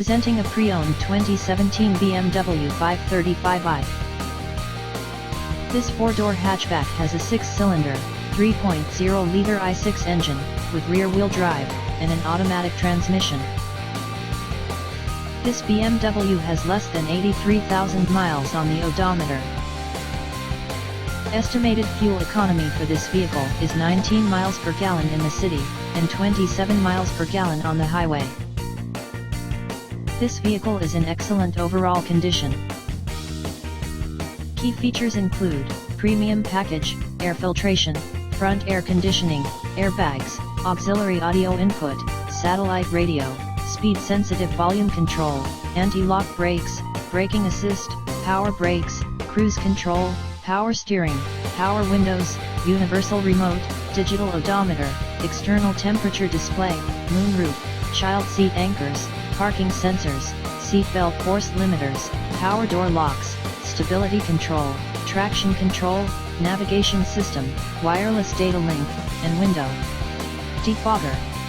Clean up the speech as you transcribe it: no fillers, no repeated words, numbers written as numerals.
Presenting a pre-owned 2017 BMW 535i. This four-door hatchback has a six-cylinder, 3.0-liter i6 engine, with rear-wheel drive, and an automatic transmission. This BMW has less than 83,000 miles on the odometer. Estimated fuel economy for this vehicle is 19 miles per gallon in the city, and 27 miles per gallon on the highway. This vehicle is in excellent overall condition. Key features include premium package, air filtration, front air conditioning, airbags, auxiliary audio input, satellite radio, speed-sensitive volume control, anti-lock brakes, braking assist, power brakes, cruise control, power steering, power windows, universal remote, digital odometer, external temperature display, moonroof, child seat anchors, parking sensors, seat belt force limiters, power door locks, stability control, traction control, navigation system, wireless data link, and window defogger.